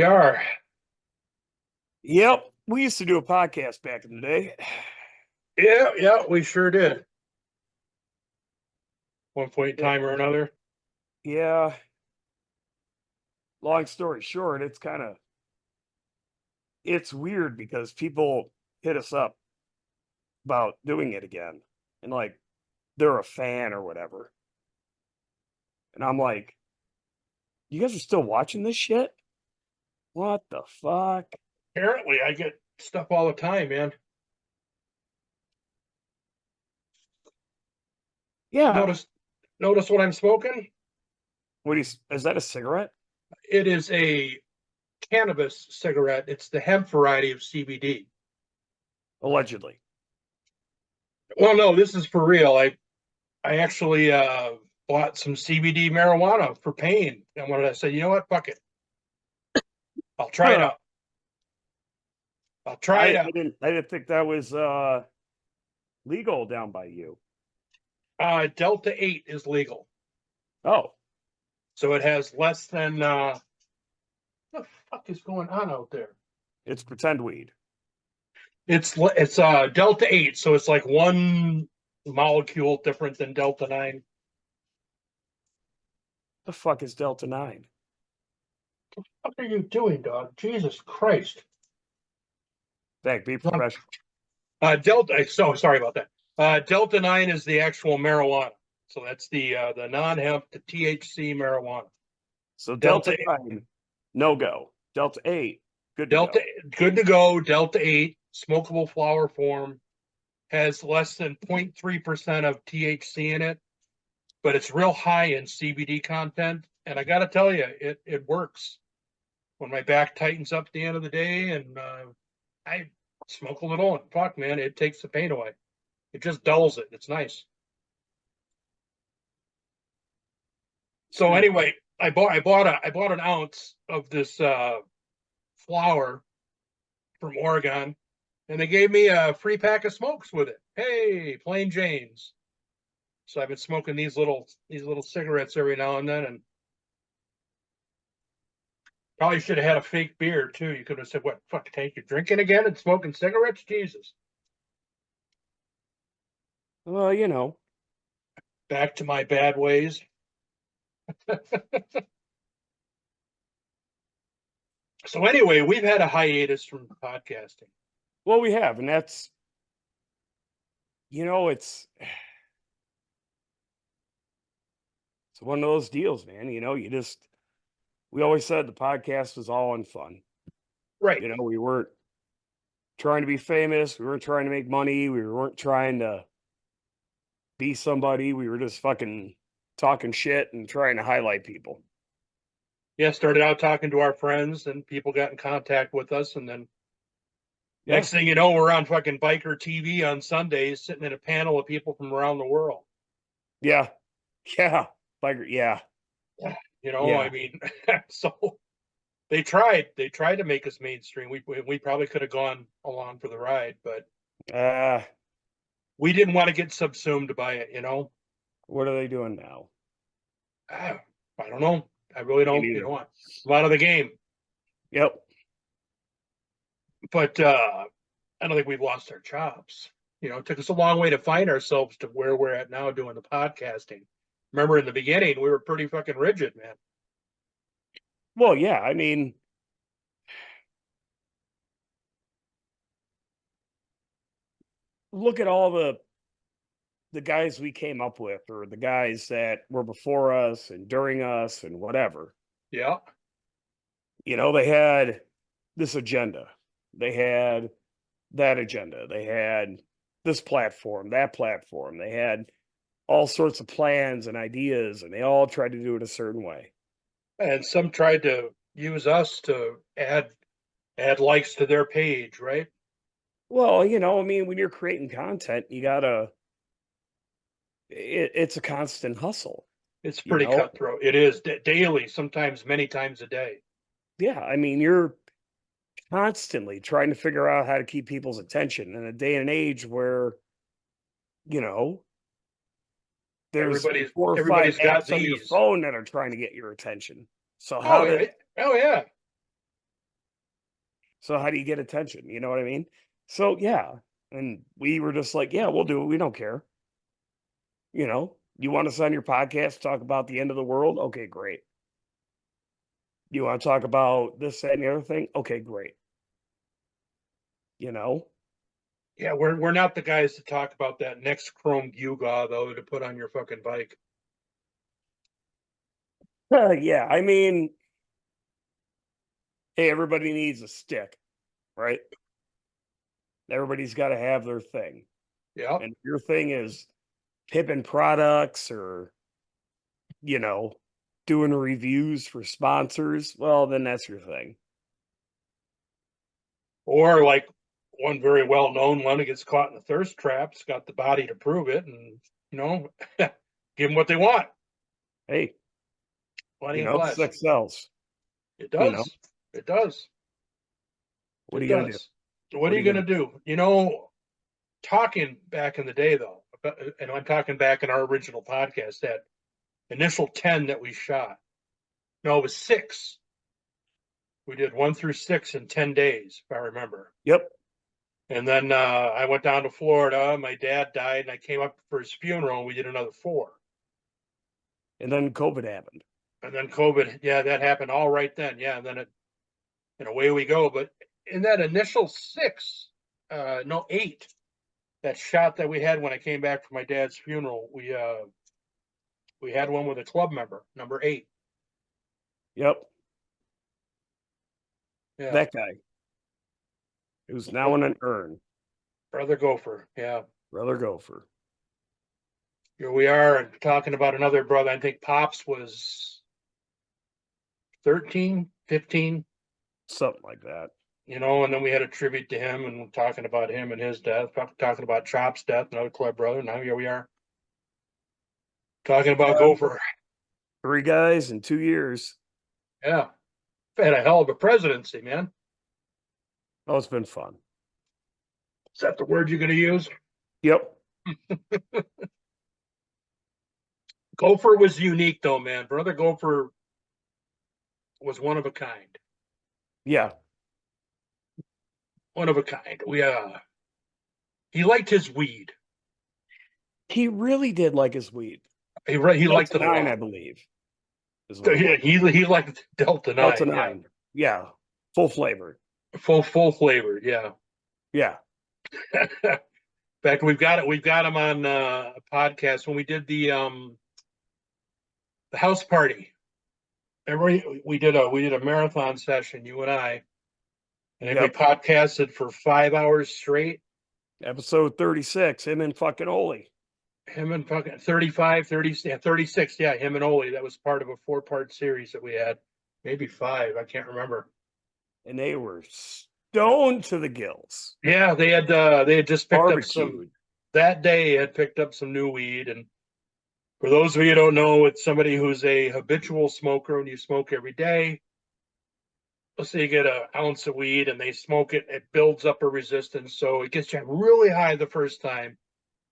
we are. Yep, we used to do a podcast back in the day. Yeah, we sure did. One point in time or another. Yeah. Long story short, it's weird because people hit us up about doing it again. And like they're a fan or whatever. And I'm like, you guys are still watching this shit? What the fuck? Apparently, I get stuff all the time, man. Yeah. Notice what I'm smoking? Is that a cigarette? It is a cannabis cigarette. It's the hemp variety of CBD. Allegedly. Well, no, this is for real. I actually bought some CBD marijuana for pain, and when I said, you know what, fuck it, I'll try it Huh. out. I'll try it out. I didn't think that was legal down by you. Delta 8 is legal, Oh. so it has less than. What the fuck is going on out there? It's pretend weed. It's Delta 8, so it's like one molecule different than Delta 9. The fuck is Delta 9? What are you doing, dog? Jesus Christ. Thank, be professional. Delta. So sorry about that. Delta 9 is the actual marijuana. So that's the non-hemp, the THC marijuana. So Delta 9, no go. Delta 8, good to go. Good to go. Delta 8, smokable flower form, has less than 0.3% of THC in it, but it's real high in CBD content. And I got to tell you, it works. When my back tightens up at the end of the day and I smoke a little, and fuck, man, it takes the pain away. It just dulls it. It's nice. So anyway, I bought an ounce of this flower from Oregon, and they gave me a free pack of smokes with it. Hey, plain Janes. So I've been smoking these little cigarettes every now and then, and probably should have had a fake beer too. You could have said, "What fuck? Tank, you drinking again and smoking cigarettes?" Jesus. Well, you know. Back to my bad ways. So anyway, we've had a hiatus from podcasting. Well, we have, and that's, it's one of those deals, man. We always said the podcast was all in fun. Right. We weren't trying to be famous. We weren't trying to make money. We weren't trying to be somebody. We were just fucking talking shit and trying to highlight people. Yeah, started out talking to our friends, and people got in contact with us, and then next thing you know, we're on fucking Biker TV on Sundays, sitting in a panel of people from around the world. Yeah, Biker, yeah. I mean, so they tried to make us mainstream. We probably could have gone along for the ride, but we didn't want to get subsumed by it. What are they doing now? I don't know. I really don't. I'm out of the game. Yep. But I don't think we've lost our chops. It took us a long way to find ourselves to where we're at now doing the podcasting. Remember, in the beginning, we were pretty fucking rigid, man. Well, yeah. I mean, look at all the guys we came up with, or the guys that were before us and during us and whatever. Yeah. They had this agenda. They had that agenda. They had this platform, that platform. They had all sorts of plans and ideas, and they all tried to do it a certain way. And some tried to use us to add likes to their page, right? Well, I mean, when you're creating content, you gotta. It's a constant hustle. It's pretty cutthroat. It is daily, sometimes many times a day. Yeah, I mean, you're constantly trying to figure out how to keep people's attention in a day and age where, there's four or five apps on your phone that are trying to get your attention. So oh yeah. So how do you get attention? You know what I mean? So yeah. And we were just like, yeah, we'll do it. We don't care. You know, you want us on your podcast to talk about the end of the world? Okay, great. You want to talk about this, that, and the other thing? Okay, great. You know? Yeah, we're not the guys to talk about that next chrome gewgaw though to put on your fucking bike. Yeah, I mean, hey, everybody needs a stick, right? Everybody's got to have their thing. Yeah. And if your thing is pipping products or, you know, doing reviews for sponsors, well, then that's your thing. Or like one very well known one who gets caught in a thirst trap's got the body to prove it, and you know, give them what they want. Hey, Plenty you of know, flesh. sex sells. It You know, does. It does. what are It you going to do? does. What are you gonna do? You know, talking back in the day though, and I'm talking back in our original podcast, that initial 10 that we shot. No, it was 6. We did 1 through 6 in 10 days, if I remember. Yep. And then I went down to Florida. My dad died, and I came up for his funeral, and we did another 4. And then COVID happened. And then COVID, yeah, that happened all right then. Yeah, and then and away we go. But in that initial 6, no 8, that shot that we had when I came back from my dad's funeral, we had one with a club member, number 8. Yep. Yeah, That guy who's now in an urn. brother Gopher. Yeah, Brother Gopher. here we are talking about another brother. I think Pops was 13, 15. Something like that. You know, and then we had a tribute to him and talking about him and his death, talking about Chop's death, another club brother. Now here we are talking about Gopher. 3 guys in 2 years. Yeah, had a hell of a presidency, man. Oh, it's been fun. Is that the word you're going to use? Yep. Gopher was unique, though, man. Brother Gopher was one of a kind. Yeah. One of a kind. He liked his weed. He really did like his weed. He liked it a 9, lot. I believe. Is what Yeah, he liked Delta 9. Delta 9. Yeah. Full flavored. Full flavored. Yeah. Yeah. In fact, we've got him on a podcast when we did the house party. We did a marathon session, you and I, and we podcasted for 5 hours straight. Episode 36, him and fucking Oli. Him and fucking 35, 30, yeah, 36, yeah, him and Oli. That was part of a 4-part series that we had. Maybe 5, I can't remember. And they were stoned to the gills. Yeah, they had just picked Barbecued. up some that day. Had picked up some new weed, and for those of you who don't know, it's somebody who's a habitual smoker and you smoke every day. Let's say you get an ounce of weed and they smoke it, it builds up a resistance, so it gets you really high the first time,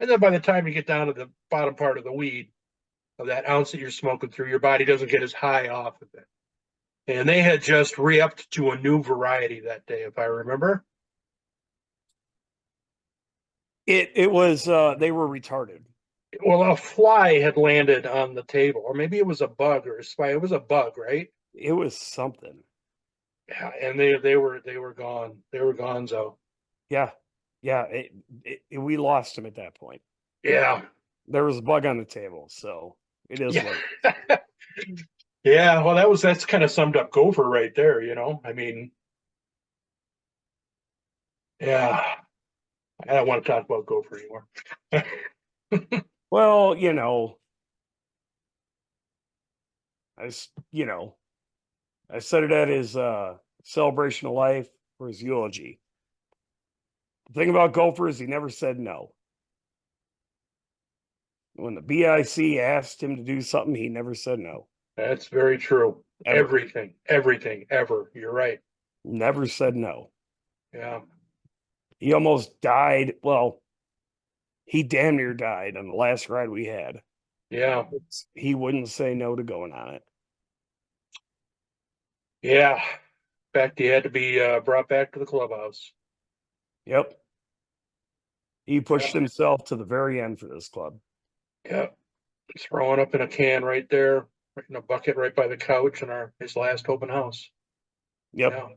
and then by the time you get down to the bottom part of the weed, of that ounce that you're smoking through, your body doesn't get as high off of it. And they had just re-upped to a new variety that day, if I remember. It was they were retarded. Well, a fly had landed on the table, or maybe it was a bug or a spider. It was a bug, right? It was something. Yeah, and they were gone. They were gonzo. Yeah. Yeah. We lost him at that point. Yeah. There was a bug on the table, so it is Yeah. what Yeah, well, that's kind of summed up Gopher right there, you know. I mean, yeah, I don't want to talk about Gopher anymore. Well, you know, I said it at his celebration of life for his eulogy. The thing about Gopher is he never said no. When the BIC asked him to do something, he never said no. That's very true. Ever. Everything, ever. You're right. Never said no. Yeah. He almost died. Well, he damn near died on the last ride we had. Yeah. He wouldn't say no to going on it. Yeah. fact, he had to be brought back to the clubhouse. Yep. He pushed Yeah. himself to the very end for this club. Yeah, throwing up in a can right there, right in a bucket right by the couch in his last open house. Yep. Yeah.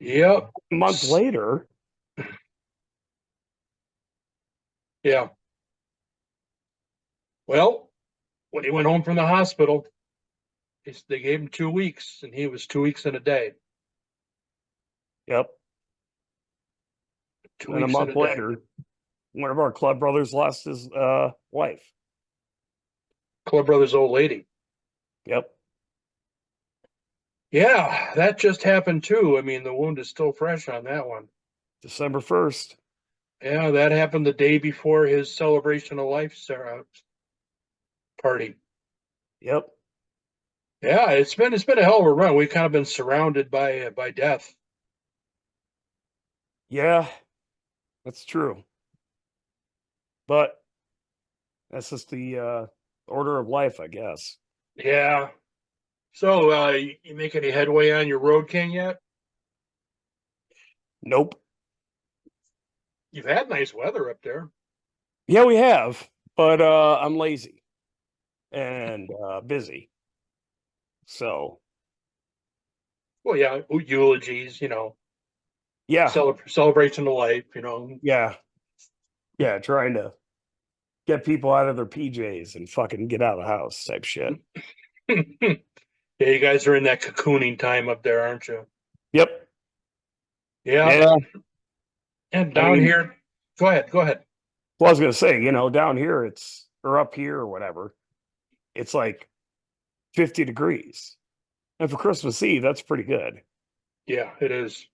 Yep. A month later, Yeah. Well, when he went home from the hospital, they gave him 2 weeks, and he was 2 weeks in a day. yep. Two And a weeks in month a day. later, one of our club brothers lost his wife. Club Brothers' old lady. Yep. Yeah, that just happened too. I mean, the wound is still fresh on that one. December 1st. Yeah, that happened the day before his celebration of life party. Yep. Yeah, it's been a hell of a run. We've kind of been surrounded by death. Yeah, that's true. But that's just the order of life, I guess. Yeah. So, you make any headway on your Road King yet? Nope. You've had nice weather up there. Yeah, we have, but I'm lazy and busy. So, Well, yeah, eulogies, yeah, celebration of life, yeah, yeah, trying to get people out of their PJs and fucking get out of the house type shit. Yeah, you guys are in that cocooning time up there, aren't you? Yep. Yeah. Yeah. And I down mean, here, go ahead. well, I was gonna say, down here or up here or whatever, it's like 50 degrees. And for Christmas Eve, that's pretty good. Yeah, it is.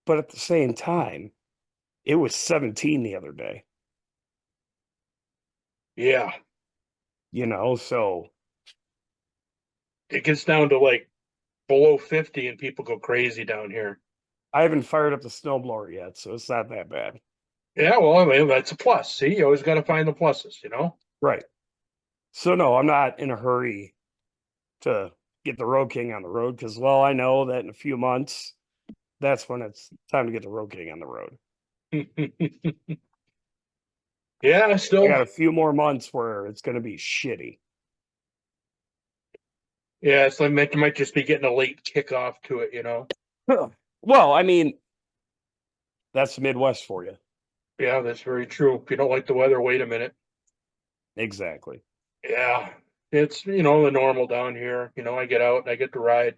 But at the same time, it was 17 the other day. Yeah. So It gets down to like below 50 and people go crazy down here. I haven't fired up the snowblower yet, so it's not that bad. Yeah, well, I mean, that's a plus. See, you always got to find the pluses. Right. So no, I'm not in a hurry to get the Road King on the road because, well, I know that in a few months, that's when it's time to get the Road King on the road. Yeah, I still. got a few more months where it's going to be shitty. Yeah, it's like might just be getting a late kickoff to it. Well, I mean, that's the Midwest for you. Yeah, that's very true. If you don't like the weather, wait a minute. Exactly. Yeah, it's the normal down here. I get out and I get to ride.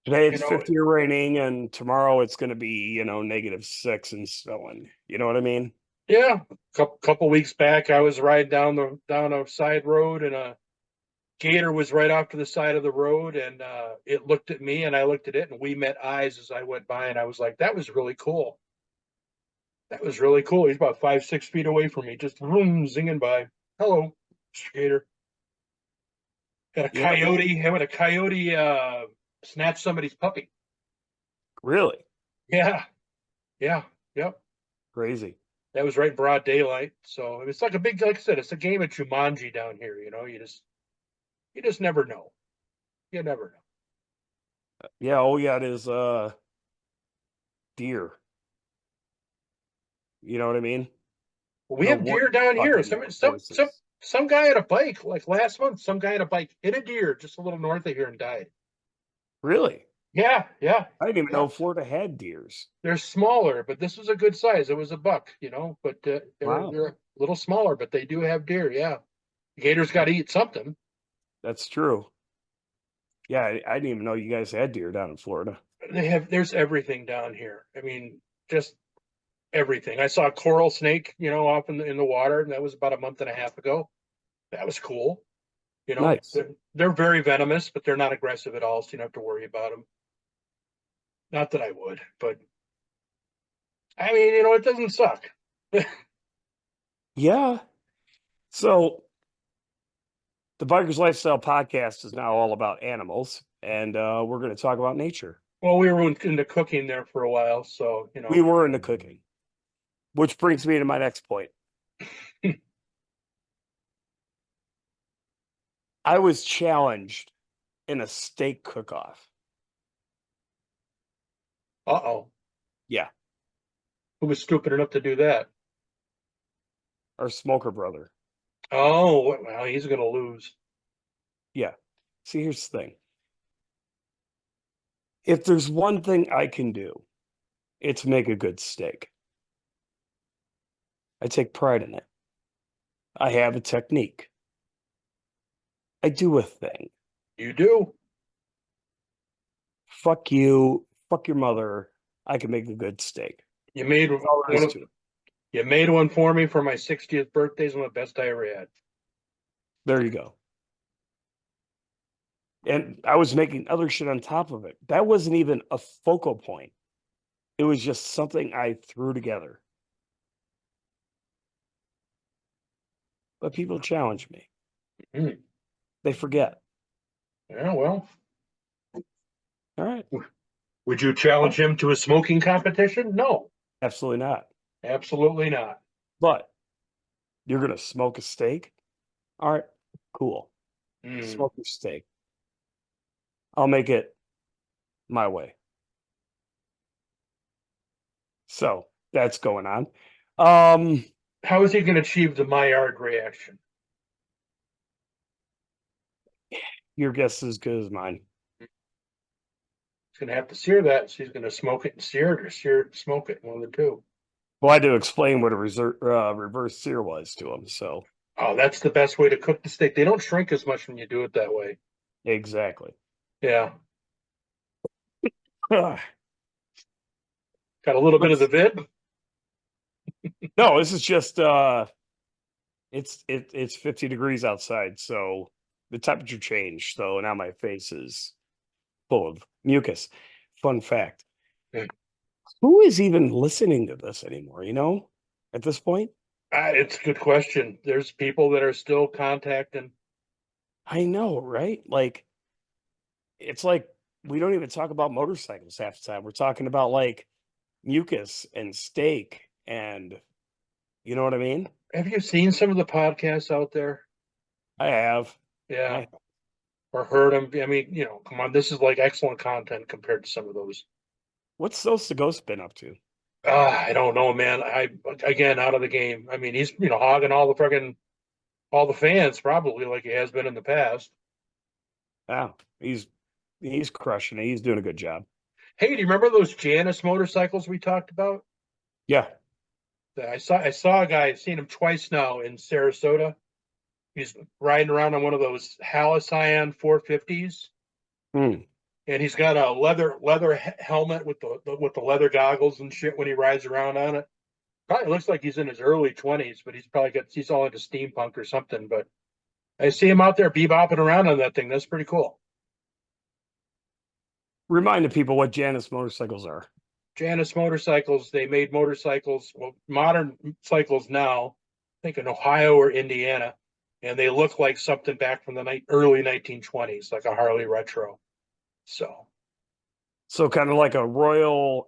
Today You it's know, 50 or raining, and tomorrow it's going to be, -6 and snowing. You know what I mean? yeah. Couple weeks back, I was riding down a side road, and a gator was right off to the side of the road, and it looked at me, and I looked at it, and we met eyes as I went by, and I was like, "That was really cool. That was really cool." He's about 5, 6 feet away from me, just zinging by. Hello, gator. Had a Yeah. coyote. Had a coyote snatch somebody's puppy. Really? Yeah, yeah, yep. Crazy. That was right in broad daylight. So it's like like I said, it's a game of Jumanji down here. You just never know. You never know. Yeah, all we got is deer. You know what I mean? We No have deer down here. fucking horses. Some guy on a bike, like last month, some guy on a bike hit a deer just a little north of here and died. Really? Yeah, yeah, I didn't even yeah. know Florida had deers. They're smaller, but this was a good size. It was a buck. But Wow. they're a little smaller, but they do have deer. Yeah, gators got to eat something. That's true. Yeah, I didn't even know you guys had deer down in Florida. There's everything down here. I mean, just everything. I saw a coral snake, off in the water, and that was about a month and a half ago. That was cool. Nice. They're very venomous, but they're not aggressive at all, so you don't have to worry about them. Not that I would, but I mean, it doesn't suck. Yeah. So the Bikers Lifestyle Podcast is now all about animals, and we're going to talk about nature. Well, we were into cooking there for a while, so We were into cooking, which brings me to my next point. I was challenged in a steak cook-off. Uh-oh. Yeah, Who was stupid enough to do that? our smoker brother. Oh, well, he's going to lose. Yeah. See, here's the thing. If there's one thing I can do, it's make a good steak. I take pride in it. I have a technique. I do a thing. You do? Fuck you. Fuck your mother. I can make a good steak. You made That's all there is one. to it. You made one for me for my 60th birthday. It's one of the best I ever had. There you go. And I was making other shit on top of it. That wasn't even a focal point. It was just something I threw together. But people challenge me. Mm. They forget. Yeah, well, All right. would you challenge him to a smoking competition? No, Absolutely not. absolutely not. But you're going to smoke a steak? All right. Cool. Mm. Smoke your steak. I'll make it my way. So that's going on. How is he going to achieve the Maillard reaction? Your guess is as good as mine. He's going to have to sear that. So he's going to smoke it and sear it, or sear it and smoke it. One of the two. Well, I had to explain what a reverse sear was to him. So Oh, that's the best way to cook the steak. They don't shrink as much when you do it that way. exactly. Yeah. Ugh. Got a little bit of the vid. No, this is just it's 50 degrees outside, so the temperature changed. So now my face is full of mucus. Fun fact. Hmm. Who is even listening to this anymore, at this point? It's a good question. There's people that are still contacting. I know, right? Like, it's like we don't even talk about motorcycles half the time. We're talking about like mucus and steak and you know what I mean? Have you seen some of the podcasts out there? I have. Yeah. Or heard them? I mean, come on. This is like excellent content compared to some of those. What's Those the Ghost been up to? I don't know, man. Again, out of the game. I mean, he's, hogging all the fans probably like he has been in the past. Yeah, he's crushing it. He's doing a good job. Hey, do you remember those Janice motorcycles we talked about? Yeah. I saw a guy, I've seen him twice now in Sarasota. He's riding around on one of those Halcyon 450s, Mm. and he's got a leather helmet with the leather goggles and shit when he rides around on it. Probably looks like he's in his early 20s, but he's all into steampunk or something. But I see him out there bebopping around on that thing. That's pretty cool. Remind the people what Janice motorcycles are. Janice Motorcycles, they made motorcycles, well, modern cycles now, I think in Ohio or Indiana, and they look like something back from the early 1920s, like a Harley retro. So, So kind of like a Royal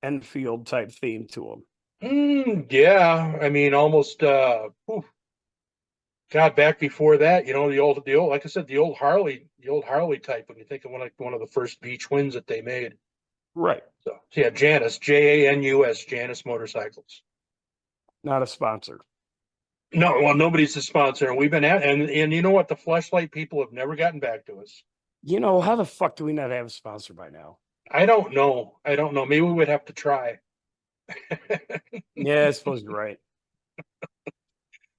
Enfield type theme to them. yeah, I mean, almost, God, back before that, the old, like I said, the old Harley type. When you think of one of the first V twins that they made. Right. So yeah, Janus, Janus, Janus Motorcycles. Not a sponsor. No, well, nobody's the sponsor, and we've been and you know what? The fleshlight people have never gotten back to us. How the fuck do we not have a sponsor by now? I don't know. I don't know. Maybe we would have to try. Yeah, I suppose you're right.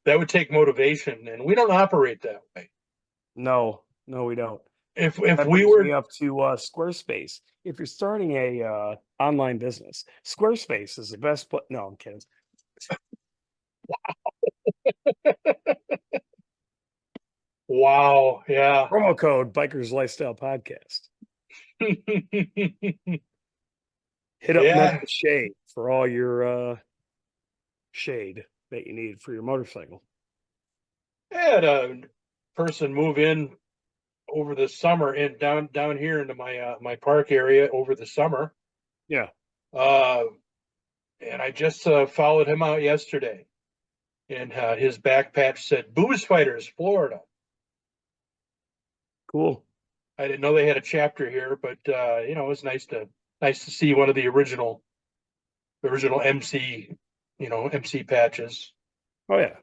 That would take motivation, and we don't operate that way. No, we don't. If That we brings were me up to Squarespace. If you're starting a online business, Squarespace is the best. No, I'm kidding. wow, yeah. Promo code Bikers Lifestyle Podcast. Hit up Yeah, Mental Shade for all your shade that you need for your motorcycle. I had a person move in over the summer and down here into my park area over the summer. Yeah. And I just followed him out yesterday, and his back patch said "Booze Fighters, Florida." Cool. I didn't know they had a chapter here, but you know, it was nice to see one of the original MC, you know, MC patches. Oh yeah.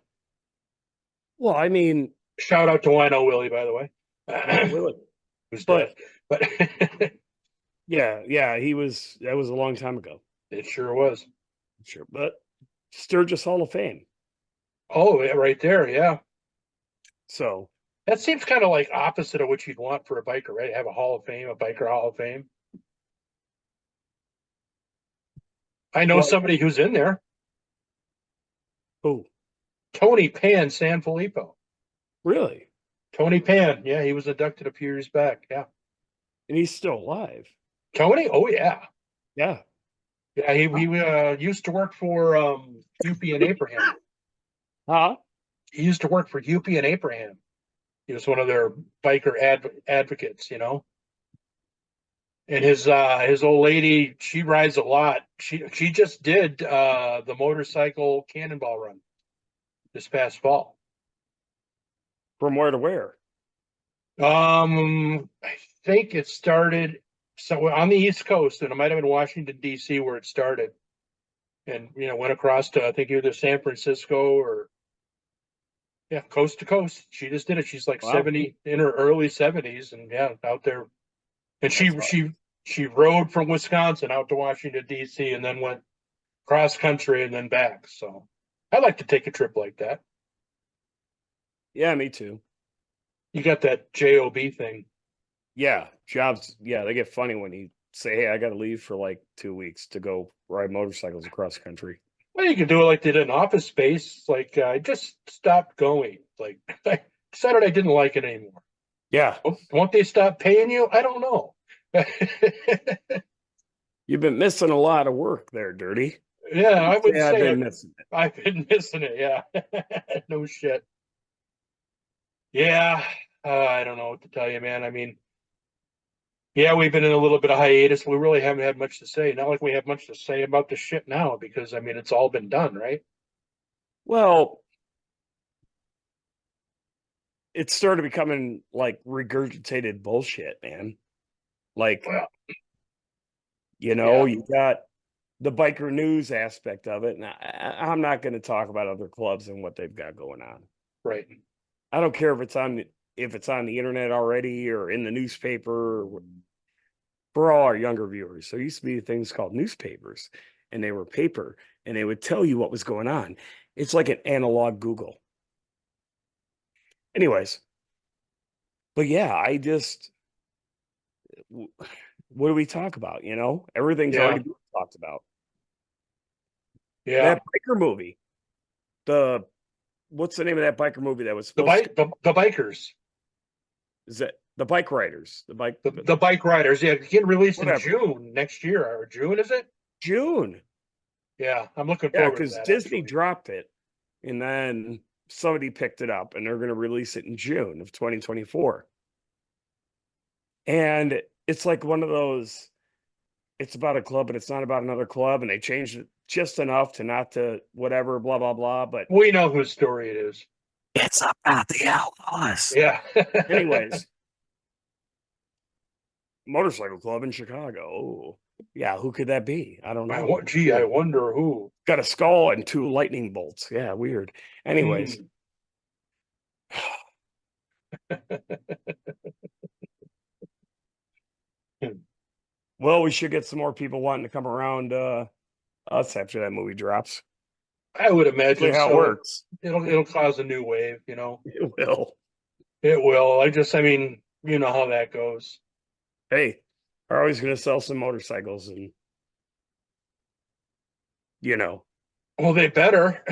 Well, I mean, Shout out to Wino Willie, by the way. Willie. Who's But dead. But yeah, that was a long time ago. it sure was. Sure. But Sturgis Hall of Fame. Oh, yeah, right there, yeah. So That seems kind of like opposite of what you'd want for a biker, right? Have a Hall of Fame, a biker Hall of Fame. I know well, somebody who's in there. who? Tony Pan Sanfilippo. Really? Tony Pan, yeah, he was inducted a few years back. Yeah. And he's still alive. Tony? Oh yeah. Yeah. Yeah, he used to work for Huppie and Abraham. Huh? He used to work for Huppie and Abraham. He was one of their biker advocates, you know. And his old lady, she rides a lot. She just did the motorcycle cannonball run this past fall. From where to where? I think it started so on the East Coast, and it might have been Washington D.C. where it started, and you know went across to I think either San Francisco or yeah, coast to coast. She just did it. She's like Wow. 70 in her early 70s, and yeah, out there. And That's she rode from Wisconsin out to Washington D.C. and then went cross country and then back. So I'd like to take a trip like that. Yeah, me too. You got that JOB thing. Yeah, jobs. Yeah, they get funny when you say, "Hey, I got to leave for like 2 weeks to go ride motorcycles across the country." Well, you can do it like they did in Office Space. Like I just stopped going. Like I decided I didn't like it anymore. Yeah, Won't they stop paying you? I don't know. you've been missing a lot of work there, Dirty. Yeah, I would Yeah, I've say been missing it. I've been missing it. Yeah, no shit. Yeah, I don't know what to tell you, man. I mean, yeah, we've been in a little bit of hiatus. We really haven't had much to say. Not like we have much to say about the shit now, because I mean, it's all been done, right? Well, it started becoming like regurgitated bullshit, man. Like, Well, you know, you got the biker news aspect of it, and I'm not going to talk about other clubs and what they've got going on. right. I don't care if it's on the internet already or in the newspaper. For all our younger viewers, there used to be things called newspapers, and they were paper, and they would tell you what was going on. It's like an analog Google. Anyways, but yeah, what do we talk about? You know, everything's already been talked about. Yeah, That biker movie, what's the name of that biker movie that was the supposed the bikers, is that the bike riders, the bike riders. Yeah, getting released in whatever. June next year, or June is it? June. Yeah, I'm looking Yeah, forward to because that. Disney Actually. dropped it and then somebody picked it up and they're going to release it in June of 2024. And it's like one of those, it's about a club, but it's not about another club. And they changed it just enough to not to whatever, blah, blah, blah. But We know whose story it is. it's about the Outlaws. Yeah. Anyways, motorcycle club in Chicago. Oh, yeah. Who could that be? I don't know. Gee, I wonder who. Got a skull and 2 lightning bolts. Yeah, weird. Anyways. Well, we should get some more people wanting to come around us after that movie drops. I would imagine how it works. It'll cause a new wave, you know. It will. It will. I mean, you know how that goes. Hey, we're always going to sell some motorcycles, and you know. Well, they better.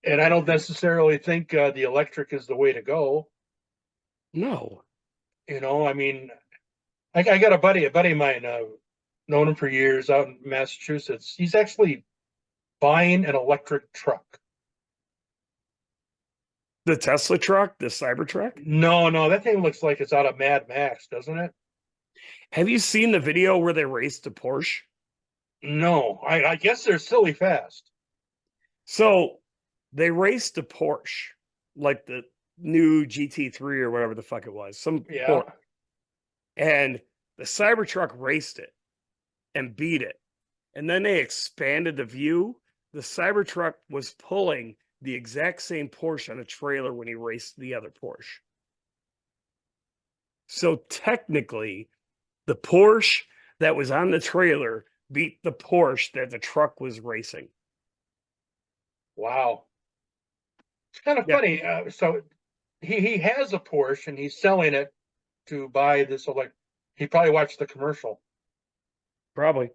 And I don't necessarily think the electric is the way to go. No. You know, I mean, I got a buddy of mine, known him for years out in Massachusetts. He's actually buying an electric truck. The Tesla truck, the Cybertruck? No, that thing looks like it's out of Mad Max, doesn't it? Have you seen the video where they raced a Porsche? No, I guess they're silly fast. So they raced a Porsche, like new GT3 or whatever the fuck it was, some Yeah. Porsche, and the Cybertruck raced it and beat it. And then they expanded the view. The Cybertruck was pulling the exact same Porsche on a trailer when he raced the other Porsche. So technically, the Porsche that was on the trailer beat the Porsche that the truck was racing. Wow. It's kind of Yeah. funny. So he has a Porsche and he's selling it to buy this. He probably watched the commercial. Probably.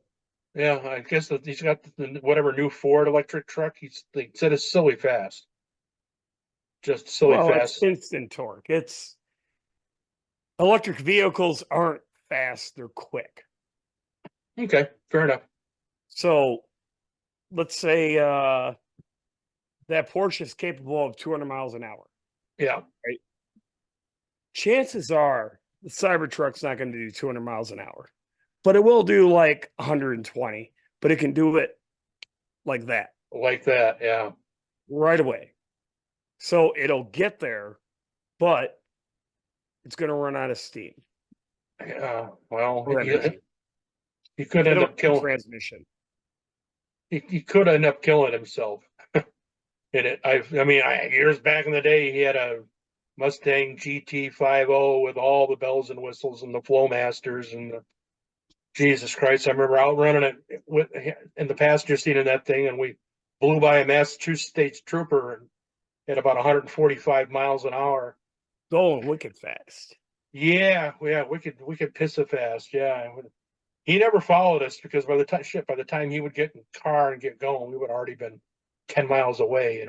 Yeah, I guess that he's got whatever new Ford electric truck. They said it's silly fast, just silly Well, it's fast. instant torque. It's electric vehicles aren't fast, they're quick. Okay, fair enough. So let's say that Porsche is capable of 200 miles an hour. Yeah, Chances are the Cybertruck's not going to do 200 miles an hour, but it will do like 120, but it can do it like that like that. Yeah, right away. So it'll get there, but it's going to run out of steam yeah. Well, or energy. he could They end don't up have killing. transmission. He could end up killing himself. In it, years back in the day, he had a Mustang GT50 with all the bells and whistles and the Flowmasters and Jesus Christ, I remember outrunning it in the passenger seat in that thing, and we blew by a Massachusetts State Trooper at about 145 miles an hour. Going wicked fast. Yeah, we could piss it fast. Yeah, he never followed us because by the time he would get in the car and get going, we would already been 10 miles away.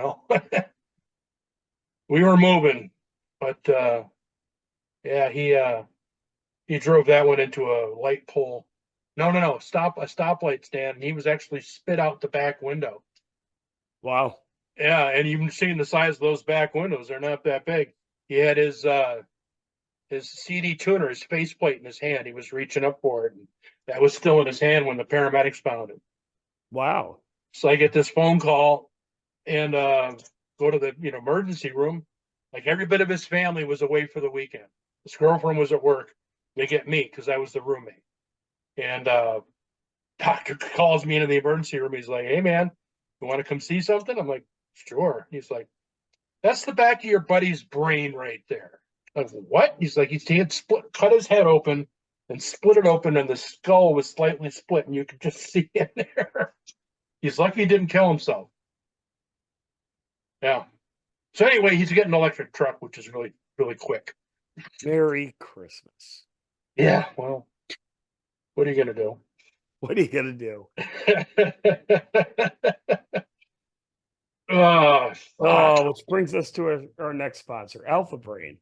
We were moving, but yeah, he drove that one into a light pole. No, a stoplight stand, and he was actually spit out the back window. Wow. Yeah, and you've seen the size of those back windows; they're not that big. He had his CD tuner, his faceplate in his hand. He was reaching up for it, and that was still in his hand when the paramedics found it. Wow. So I get this phone call and go to the emergency room. Like every bit of his family was away for the weekend. His girlfriend was at work. They get me because I was the roommate. And doctor calls me into the emergency room. He's like, "Hey man, you want to come see something?" I'm like, "Sure." He's like, "That's the back of your buddy's brain right there." I was like, "What?" He's like, he had cut his head open and split it open, and the skull was slightly split, and you could just see it there. He's lucky he didn't kill himself. Yeah. So anyway, he's getting an electric truck, which is really, really quick. Merry Christmas. Yeah. Well, what are you gonna do? What are you going to do? Oh, Which brings us to our next sponsor, Alpha Brain.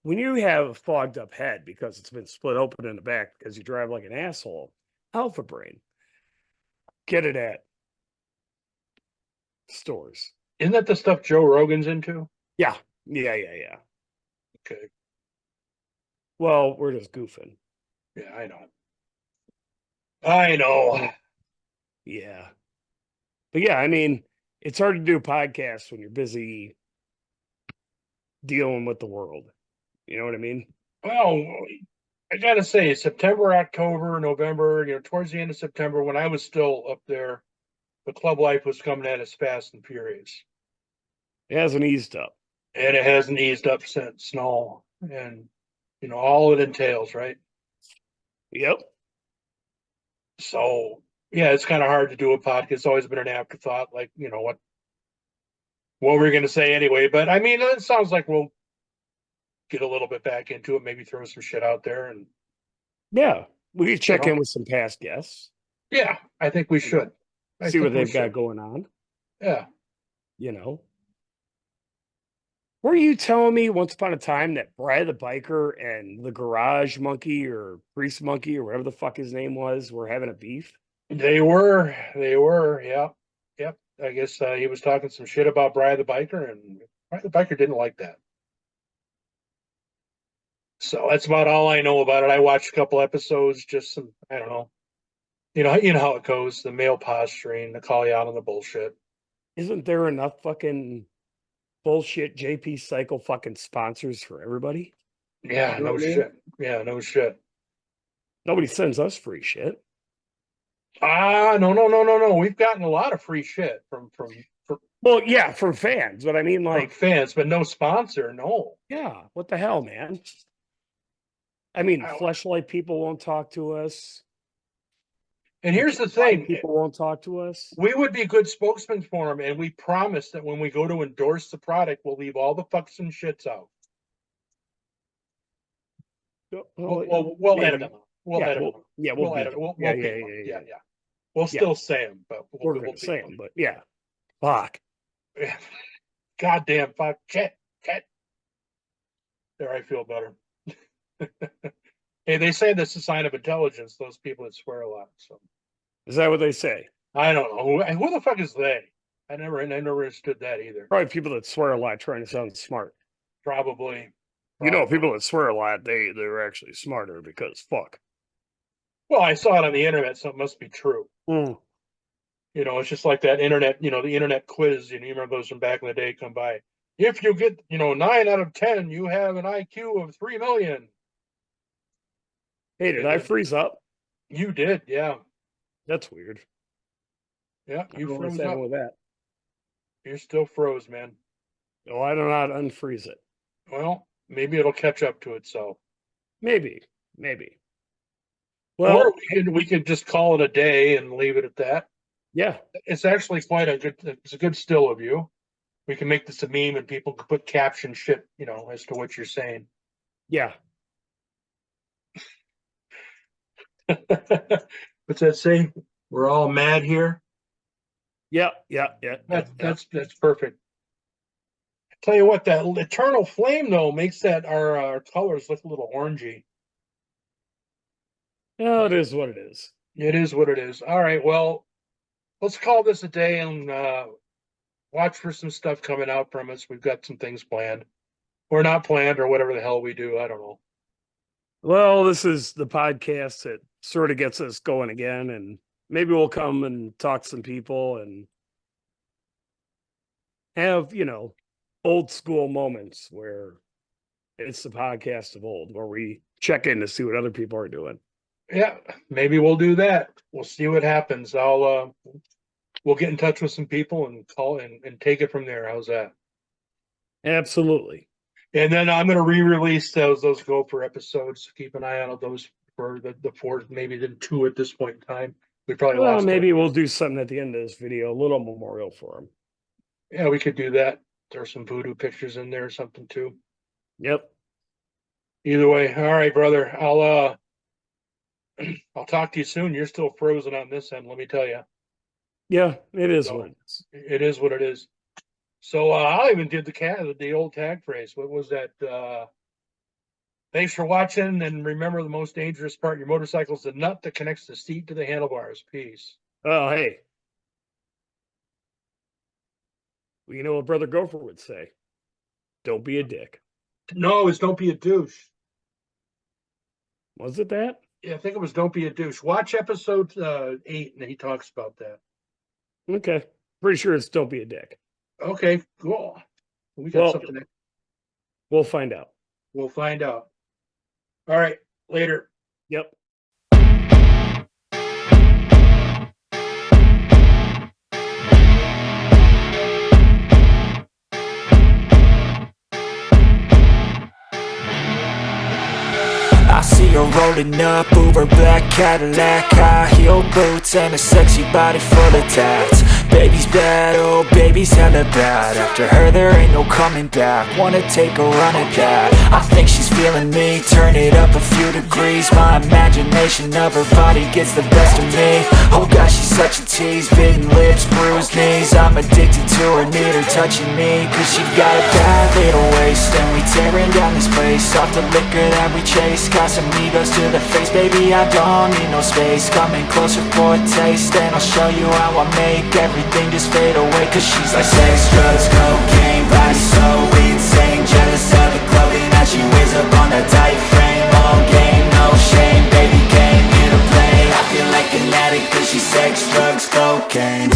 When you have a fogged up head because it's been split open in the back because you drive like an asshole, Alpha Brain, get it at stores. isn't that the stuff Joe Rogan's into? Yeah. Okay. Well, we're just goofing. Yeah, I know. I know. Yeah. But yeah, I mean, it's hard to do podcasts when you're busy dealing with the world. You know what I mean? Well, I gotta say, September, October, November, towards the end of September, when I was still up there, the club life was coming at us fast and furious. It hasn't eased up. And it hasn't eased up since, no. And all it entails, right? Yep. So yeah, it's kind of hard to do a podcast. It's always been an afterthought, like, what we're gonna say anyway. But I mean, it sounds like we'll get a little bit back into it, maybe throw some shit out there, and Yeah. We could check know. in with some past guests, yeah, I think we should. see what they've got going on. Yeah. You know, were you telling me once upon a time that Brad the Biker and the Garage Monkey or Priest Monkey or whatever the fuck his name was were having a beef? They were, yeah. Yep. I guess he was talking some shit about Brian the Biker, and Brian the Biker didn't like that. So that's about all I know about it. I watched a couple episodes, just some, I don't know. You know how it goes, the male posturing, the call you out on the bullshit. Isn't there enough fucking bullshit JP Cycle fucking sponsors for everybody. Yeah, You know no what I mean? shit. Yeah, no shit. Nobody sends us free shit. No. We've gotten a lot of free shit from Well, yeah, from fans, but I mean, like, fans, but no sponsor. No. yeah, what the hell, man? I mean, I- Fleshlight people won't talk to us. And here's the White thing: people won't talk to us. we would be good spokesmen for them, and we promise that when we go to endorse the product, we'll leave all the fucks and shits out. We'll edit them. We'll edit them. We'll beat edit. them. We'll beat them. Yeah. We'll still say them, but We're we'll gonna beat say them. them, but yeah, fuck. Goddamn fuck. Shit. There, I feel better. Hey, they say that's a sign of intelligence, those people that swear a lot. So Is that what they say? I don't know. Who the fuck is they? I never understood that either. Probably people that swear a lot trying to sound smart. Probably. You know, people that swear a lot, they're actually smarter because fuck. Well, I saw it on the internet, so it must be true. Mm. You know, it's just like that internet, the internet quiz. You remember those from back in the day come by. If you get, 9 out of 10, you have an IQ of 3 million. Hey, did I freeze up? You did, yeah. That's weird. Yeah, you froze froze up. with that. You're still froze, man. Oh, I don't know how to unfreeze it. Well, maybe it'll catch up to itself. Maybe. Well, or we could just call it a day and leave it at that. Yeah, it's actually it's a good still of you. We can make this a meme and people can put caption shit, as to what you're saying. Yeah. What's that say? We're all mad here. Yeah. That's perfect. Tell you what, that eternal flame though makes that our colors look a little orangey. No, it is what it is. It is what it is. All right, well, let's call this a day and watch for some stuff coming out from us. We've got some things planned, or not planned, or whatever the hell we do. I don't know. Well, this is the podcast that sort of gets us going again, and maybe we'll come and talk to some people and have, old school moments where it's the podcast of old, where we check in to see what other people are doing. Yeah, maybe we'll do that. We'll see what happens. We'll get in touch with some people and call and take it from there. How's that? Absolutely. And then I'm going to re-release those Gopher episodes. So keep an eye out on those for the 4, maybe the 2 at this point in time. We probably lost. Maybe we'll do something at the end of this video, a little memorial for them. Yeah, we could do that. There's some voodoo pictures in there or something too. Yep. Either way, all right, brother. I'll talk to you soon. You're still frozen on this end, let me tell you. Yeah, it is what it is. It is what it is. So I even did the old tag phrase. What was that? Thanks for watching, and remember, the most dangerous part of your motorcycle is the nut that connects the seat to the handlebars. Peace. Oh, hey. Well, you know what Brother Gopher would say? Don't be a dick. No, it's don't be a douche. Was it that? Yeah, I think it was don't be a douche. Watch episode 8, and he talks about that. Okay. Pretty sure it's don't be a dick. Okay, cool. We got something there. We'll find out. We'll find out. All right, later. Yep. I see her rolling up, Uber black Cadillac, high heel boots and a sexy body full of tats. Baby's bad, oh baby's hella bad. After her there ain't no coming back. Wanna take a run at that. I think she's feeling me, turn it up a few degrees. My imagination of her body gets the best of me. Oh gosh, she's such a tease, bitten lips, bruised knees. I'm addicted to her, need her touching me, cause she got a bad little waist. And we tearing down this place, off the liquor that we chase. Casamigos to the face, baby I don't need no space. Coming closer for a taste, and I'll show you how I make everything just fade away. Cause she's like sex, drugs, cocaine, body so insane. Jealous of the clothing that she wears up on that tight frame. All game, no shame, baby came here to play. I feel like an addict cause she's sex, drugs, cocaine.